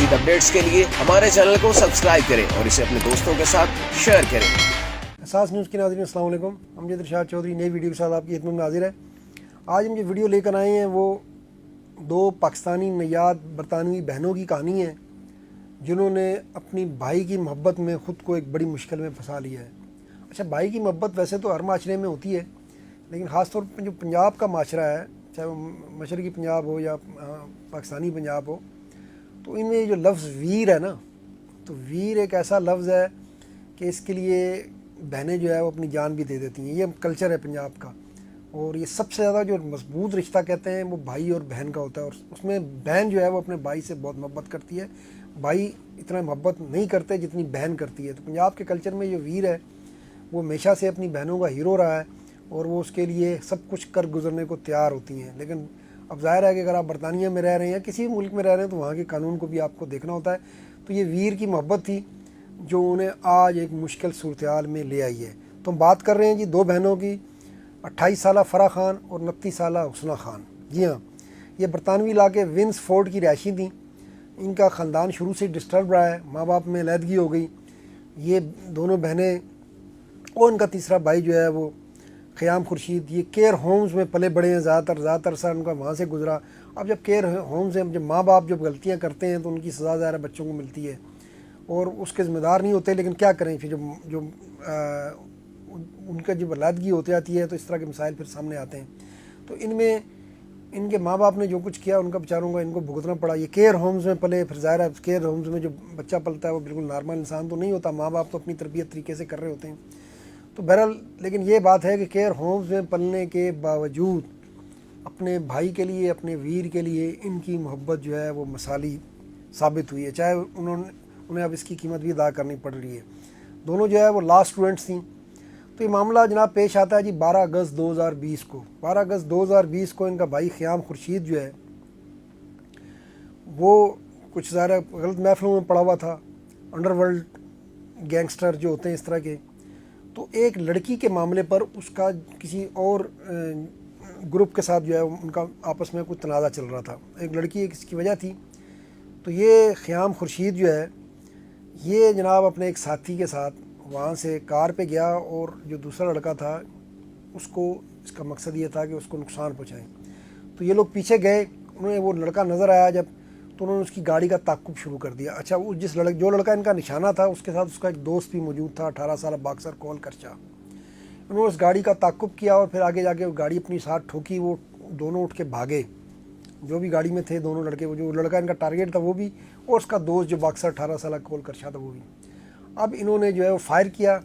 मज़ीद अपडेट्स के लिए हमारे चैनल को सब्सक्राइब करें और इसे अपने दोस्तों के साथ शेयर करें। एहसास न्यूज़ के नाज़रीन अस्सलाम वालेकुम। अमजद इरशाद चौधरी नई वीडियो के साथ आपकी खिदमत में हाजिर है। आज हम जो वीडियो लेकर आए हैं वो दो पाकिस्तानी नयाद बरतानवी बहनों की कहानी है जिन्होंने अपनी भाई की मोहब्बत में ख़ुद को एक बड़ी मुश्किल में फंसा लिया है। अच्छा, भाई की मोहब्बत वैसे तो हर माशरे में होती है, लेकिन ख़ास तौर पर जो पंजाब का माशरा है, चाहे वो मशरक़ी पंजाब हो या पाकिस्तानी पंजाब हो, तो इनमें जो लफ्ज़ वीर है ना, तो वीर एक ऐसा लफ्ज़ है कि इसके लिए बहनें जो है वो अपनी जान भी दे देती हैं। ये कल्चर है पंजाब का। और ये सबसे ज़्यादा जो मजबूत रिश्ता कहते हैं वो भाई और बहन का होता है, और उसमें बहन जो है वो अपने भाई से बहुत मोहब्बत करती है, भाई इतना मोहब्बत नहीं करते जितनी बहन करती है। तो पंजाब के कल्चर में जो वीर है वो हमेशा से अपनी बहनों का हीरो रहा है और वो उसके लिए सब कुछ कर गुजरने को तैयार होती हैं। लेकिन अब ज़ाहिर है कि अगर आप बरतानिया में रह रहे हैं या किसी भी मुल्क में रह रहे हैं तो वहाँ के कानून को भी आपको देखना होता है। तो ये वीर की मोहब्बत थी जो उन्हें आज एक मुश्किल सूरत हाल में ले आई है। तो हम बात कर रहे हैं जी दो बहनों की, 28 साला फ़राह खान और 29 साला हुस्ना खान। जी हाँ, ये बरतानवी इलाके विंसफोर्ड की रहायशी थी। इनका ख़ानदान शुरू से डिस्टर्ब रहा है, माँ बाप में अलहदगी हो गई। ये दोनों बहनें और इनका तीसरा भाई जो है वो ख़याम खुर्शीद, ये केयर होम्स में पले बड़े हैं, ज़्यादातर अरसा उनका वहाँ से गुजरा। अब जब केयर होम्स में जब माँ बाप जब गलतियाँ करते हैं तो उनकी सज़ा ज़ाहिर बच्चों को मिलती है और उसके ज़िम्मेदार नहीं होते। लेकिन क्या करें, फिर जो उनका जब अलहदगी होती जाती है तो इस तरह के मसाइल फिर सामने आते हैं। तो इनमें इनके माँ बाप ने जो कुछ किया उनका बेचारों का इनको भुगतना पड़ा। ये केयर होम्स में पले, फिर ज़ाहिर है केयर होम्स में जो बच्चा पलता है वो बिल्कुल नॉर्मल इंसान तो नहीं होता, माँ बाप तो अपनी तरबियत तरीके से कर रहे होते हैं। तो बहरहाल लेकिन ये बात है कि केयर होम्स में पलने के बावजूद अपने भाई के लिए, अपने वीर के लिए इनकी मोहब्बत जो है वो मसाली साबित हुई है, चाहे उन्हें अब इसकी कीमत भी अदा करनी पड़ रही है। दोनों जो है वो लॉ स्टूडेंट्स थी। तो ये मामला जनाब पेश आता है जी 12 अगस्त 2020 को। 12 अगस्त 2020 को इनका भाई ख़याम खुर्शीद जो है वो कुछ ज़्यादा गलत महफिलों में पड़ा हुआ था, अंडरवर्ल्ड गैंगस्टर जो होते हैं इस तरह के। तो एक लड़की के मामले पर उसका किसी और ग्रुप के साथ जो है उनका आपस में कुछ तनाज़ा चल रहा था, एक लड़की इसकी वजह थी। तो ये ख़याम खुर्शीद जो है ये जनाब अपने एक साथी के साथ वहाँ से कार पे गया और जो दूसरा लड़का था उसको, इसका मकसद ये था कि उसको नुकसान पहुँचाएं। तो ये लोग पीछे गए, उन्हें वो लड़का नज़र आया जब, तो उन्होंने उसकी गाड़ी का ताक़ुब शुरू कर दिया। अच्छा, वो जो लड़का इनका निशाना था उसके साथ उसका एक दोस्त भी मौजूद था, 18 साल बॉक्सर कॉल करचा। उन्होंने उस गाड़ी का ताक़ुब किया और फिर आगे जाके वो गाड़ी अपनी साथ ठोकी। वो दोनों उठ के भागे, जो भी गाड़ी में थे दोनों लड़के, वो जो लड़का इनका टारगेट था वो भी, और उसका दोस्त जो बॉक्सर 18 साल कॉल करचा था वो भी। अब इन्होंने जो है वो फायर किया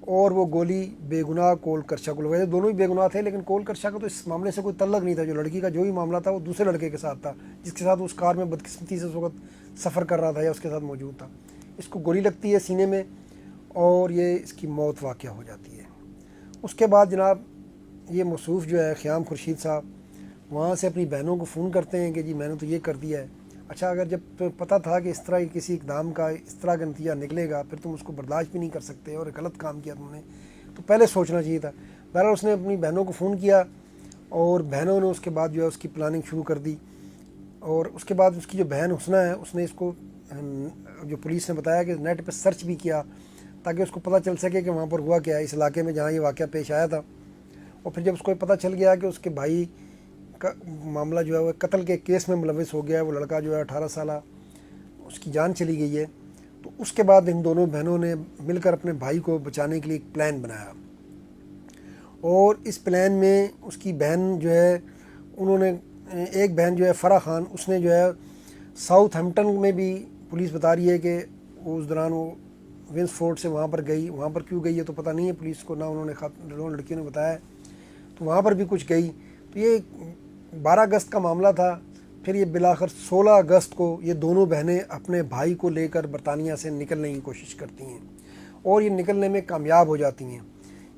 और वो गोली बेगुनाह कोल करशा को लगाई। दोनों ही बेगुनाह थे, लेकिन कोल करशा का तो इस मामले से कोई तल्लक नहीं था। जो लड़की का जो भी मामला था वो दूसरे लड़के के साथ था जिसके साथ उस कार में बदकिस्मती से उस वक्त सफ़र कर रहा था या उसके साथ मौजूद था। इसको गोली लगती है सीने में और ये इसकी मौत वाक़ हो जाती है। उसके बाद जनाब ये मौसूफ़ जो है ख़याम खुर्शीद साहब वहाँ से अपनी बहनों को फ़ोन करते हैं कि जी मैंने तो ये कर दिया है। अच्छा, अगर जब पता था कि इस तरह किसी इक़दाम का इस तरह का नतीजा निकलेगा फिर तुम उसको बर्दाश्त भी नहीं कर सकते और गलत काम किया तुमने, तो पहले सोचना चाहिए था। बहरहाल उसने अपनी बहनों को फ़ोन किया और बहनों ने उसके बाद जो है उसकी प्लानिंग शुरू कर दी। और उसके बाद उसकी जो बहन हुस्ना है उसने इसको, जो पुलिस ने बताया कि नेट पर सर्च भी किया ताकि उसको पता चल सके कि वहाँ पर हुआ क्या है इस इलाके में जहाँ ये वाक़या पेश आया था। और फिर जब उसको पता चल गया कि उसके भाई का मामला जो है वो कत्ल के केस में मुलविस हो गया है, वो लड़का जो है 18 साल, उसकी जान चली गई है, तो उसके बाद इन दोनों बहनों ने मिलकर अपने भाई को बचाने के लिए एक प्लान बनाया। और इस प्लान में उसकी बहन जो है, उन्होंने एक बहन जो है फ़राह खान, उसने जो है साउथहैम्पटन में भी पुलिस बता रही है कि उस दौरान वो विंसफोर्ड से वहाँ पर गई। वहाँ पर क्यों गई है तो पता नहीं है पुलिस को, ना उन्होंने दोनों लड़कियों ने बताया। तो वहाँ पर भी कुछ गई। तो ये 12 अगस्त का मामला था। फिर ये बिलाखिर 16 अगस्त को ये दोनों बहनें अपने भाई को लेकर बरतानिया से निकलने की कोशिश करती हैं और ये निकलने में कामयाब हो जाती हैं।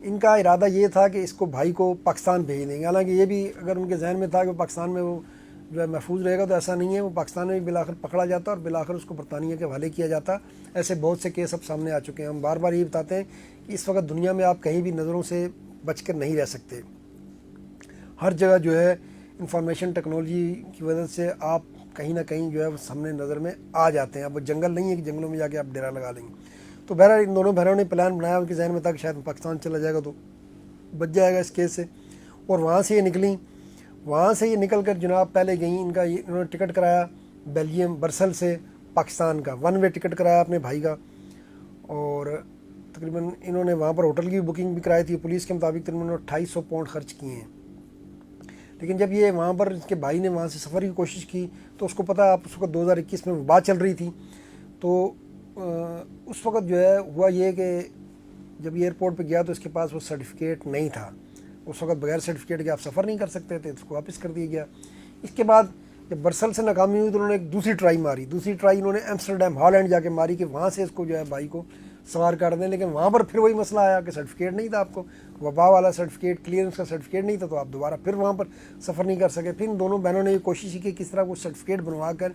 इनका इरादा ये था कि इसको भाई को पाकिस्तान भेज देंगे। हालांकि ये भी अगर उनके जहन में था कि पाकिस्तान में वो जो है महफूज रहेगा, तो ऐसा नहीं है। वो पाकिस्तान में भी बिलाखिर पकड़ा जाता और बिलाखिर उसको बरतानिया के हवाले किया जाता। ऐसे बहुत से केस अब सामने आ चुके हैं। हम बार बार ये बताते हैं कि इस वक्त दुनिया में आप कहीं भी नज़रों से बच कर नहीं रह सकते। हर जगह जो है इंफॉर्मेशन टेक्नोलॉजी की वजह से आप کہیں نہ کہیں جو ہے وہ سامنے نظر میں آ جاتے ہیں. اب وہ جنگل نہیں ہے کہ جنگلوں میں جا کے آپ ڈیرا لگا لیں گے. تو بہرحال ان دونوں بہنوں نے پلان بنایا ان کے ذہن میں تھا کہ شاید پاکستان چلا جائے گا تو بچ جائے گا اس کیس سے. اور وہاں سے یہ نکلیں. وہاں سے یہ نکل کر جناب پہلے گئیں. انہوں نے ٹکٹ کرایا بیلجیم برسل سے پاکستان کا, 1 وے ٹکٹ کرایا اپنے بھائی کا, اور تقریباً انہوں نے وہاں پر ہوٹل کی بکنگ بھی کرائی تھی. پولیس کے مطابق انہوں نے 250 پاؤنڈ خرچ کیے ہیں. لیکن جب یہ وہاں پر اس کے بھائی نے وہاں سے سفر کی کوشش کی تو اس کو پتہ, آپ اس وقت 2021 میں بات چل رہی تھی, تو اس وقت جو ہے ہوا یہ کہ جب یہ ایئرپورٹ پہ گیا تو اس کے پاس وہ سرٹیفکیٹ نہیں تھا. اس وقت بغیر سرٹیفکیٹ کے آپ سفر نہیں کر سکتے تھے, اس کو واپس کر دیا گیا. اس کے بعد جب برسل سے ناکامی ہوئی تو انہوں نے ایک دوسری ٹرائی ماری. دوسری ٹرائی انہوں نے ایمسٹرڈیم ہالینڈ جا کے ماری کہ وہاں سے اس کو جو ہے بھائی کو سوار کر دیں. لیکن وہاں پر پھر وہی مسئلہ آیا کہ سرٹیفکیٹ نہیں تھا, آپ کو وبا والا سرٹیفکیٹ, کلیئرنس کا سرٹیفکیٹ نہیں تھا, تو آپ دوبارہ پھر وہاں پر سفر نہیں کر سکے. پھر ان دونوں بہنوں نے یہ کوشش کی کہ کس طرح وہ سرٹیفکیٹ بنوا کر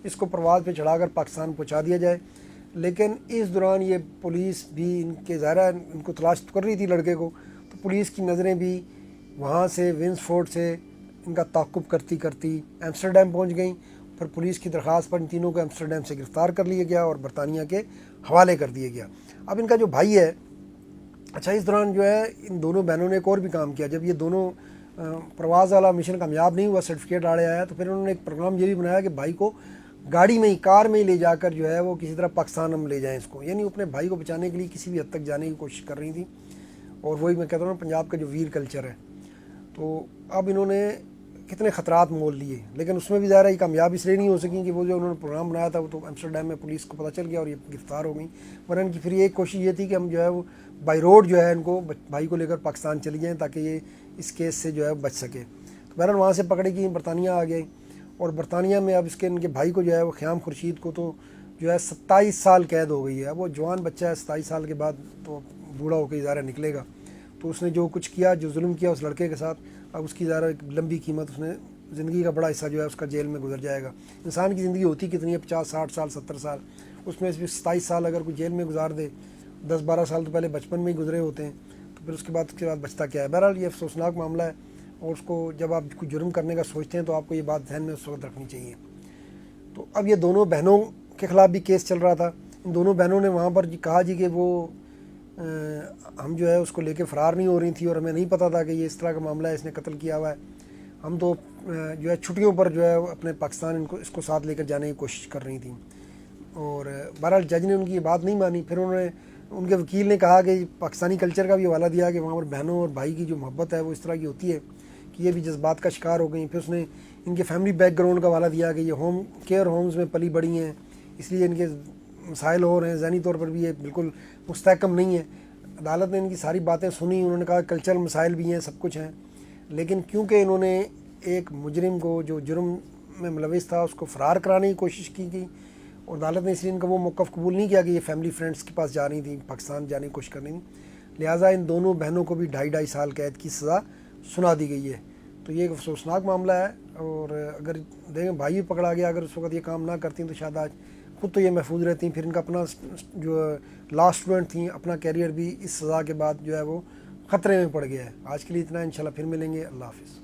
اس کو پرواز پہ چڑھا کر پاکستان پہنچا دیا جائے. لیکن اس دوران یہ پولیس بھی ان کے ظاہرہ ان کو تلاش کر رہی تھی لڑکے کو, تو پولیس کی نظریں بھی وہاں سے ونسفورڈ سے ان کا تعاقب کرتی کرتی ایمسٹرڈیم پہنچ گئیں. پھر پولیس کی درخواست پر ان تینوں کو ایمسٹرڈیم سے گرفتار کر لیا گیا اور برطانیہ کے حوالے کر دیا گیا. اب ان کا جو بھائی ہے, اچھا اس دوران جو ہے ان دونوں بہنوں نے ایک اور بھی کام کیا. جب یہ دونوں پرواز والا مشن کامیاب نہیں ہوا, سرٹیفکیٹ آڑے آیا, تو پھر انہوں نے ایک پروگرام یہ بھی بنایا کہ بھائی کو گاڑی میں ہی, کار میں ہی لے جا کر جو ہے وہ کسی طرح پاکستان ہم لے جائیں اس کو. یعنی اپنے بھائی کو بچانے کے لیے کسی بھی حد تک جانے کی کوشش کر رہی تھی. اور وہی میں کہتا ہوں پنجاب کا جو ویر کلچر ہے. تو اب انہوں نے کتنے خطرات مول لیے, لیکن اس میں بھی ظاہر ہے کامیاب اس لیے نہیں ہو سکیں کہ وہ جو انہوں نے پروگرام بنایا تھا وہ تو ایمسٹرڈیم میں پولیس کو پتہ چل گیا اور یہ گرفتار ہو گئیں. ورنہ ان کی پھر ایک کوشش یہ تھی کہ ہم جو ہے وہ بائی روڈ جو ہے ان کو بھائی کو لے کر پاکستان چلی جائیں تاکہ یہ اس کیس سے جو ہے بچ سکے. تو بہرحال وہاں سے پکڑے گئی, برطانیہ آ گئے, اور برطانیہ میں اب ان کے بھائی کو جو ہے وہ خیام خورشید کو تو جو ہے 27 سال قید ہو گئی ہے. وہ جوان بچہ ہے, 27 سال کے بعد تو بوڑھا ہو کے ظاہر نکلے گا. تو اس نے جو کچھ کیا, جو ظلم کیا اس لڑکے کے ساتھ, اب اس کی ظاہر ایک لمبی قیمت, اس نے زندگی کا بڑا حصہ جو ہے اس کا جیل میں گزر جائے گا. انسان کی زندگی ہوتی کتنی ہے, 50 60 سال 70 سال, اس میں سے 27 سال اگر کوئی جیل میں گزار دے, 10 12 سال تو پہلے بچپن میں ہی گزرے ہوتے ہیں, تو پھر اس کے بعد بچتا کیا ہے. بہرحال یہ افسوسناک معاملہ ہے, اور اس کو جب آپ کوئی جرم کرنے کا سوچتے ہیں تو آپ کو یہ بات ذہن میں اس وقت رکھنی چاہیے. تو اب یہ دونوں بہنوں کے خلاف بھی کیس چل رہا تھا. ان دونوں بہنوں نے وہاں پر کہا کہ وہ ہم جو ہے اس کو لے کے فرار نہیں ہو رہی تھی, اور ہمیں نہیں پتہ تھا کہ یہ اس طرح کا معاملہ ہے, اس نے قتل کیا ہوا ہے. ہم تو جو ہے چھٹیوں پر جو ہے اپنے پاکستان اس کو ساتھ لے کر جانے کی کوشش کر رہی تھیں. اور بہرحال جج نے ان کی یہ بات نہیں مانی. پھر انہوں نے, ان کے وکیل نے کہا کہ پاکستانی کلچر کا بھی حوالہ دیا کہ وہاں پر بہنوں اور بھائی کی جو محبت ہے وہ اس طرح کی ہوتی ہے کہ یہ بھی جذبات کا شکار ہو گئیں. پھر اس نے ان کے فیملی بیک گراؤنڈ کا حوالہ دیا کہ یہ ہوم کیئر ہومز میں پلی بڑی ہیں, اس لیے ان کے مسائل ہو رہے ہیں, ذہنی طور پر بھی یہ بالکل مستحکم نہیں ہے. عدالت نے ان کی ساری باتیں سنی. انہوں نے کہا کلچرل مسائل بھی ہیں, سب کچھ ہیں, لیکن کیونکہ انہوں نے ایک مجرم کو جو جرم میں ملوث تھا اس کو فرار کرانے کی کوشش کی گئی, اور عدالت نے اس لیے ان کا وہ موقف قبول نہیں کیا کہ یہ فیملی فرینڈس کے پاس جا رہی تھی, پاکستان جانے کی کوشش کرنی تھی. لہٰذا ان دونوں بہنوں کو بھی 2.5 سال قید کی سزا سنا دی گئی ہے. تو یہ ایک افسوسناک معاملہ ہے. اور اگر دیکھیں بھائی بھی پکڑا گیا, اگر اس وقت یہ کام نہ کرتی تو شاید آج خود تو یہ محفوظ رہتی. پھر ان کا اپنا جو لا اسٹوڈنٹ تھیں, اپنا کیریئر بھی اس سزا کے بعد جو ہے وہ خطرے میں پڑ گیا ہے. آج کے لیے اتنا, انشاءاللہ پھر ملیں گے. اللہ حافظ.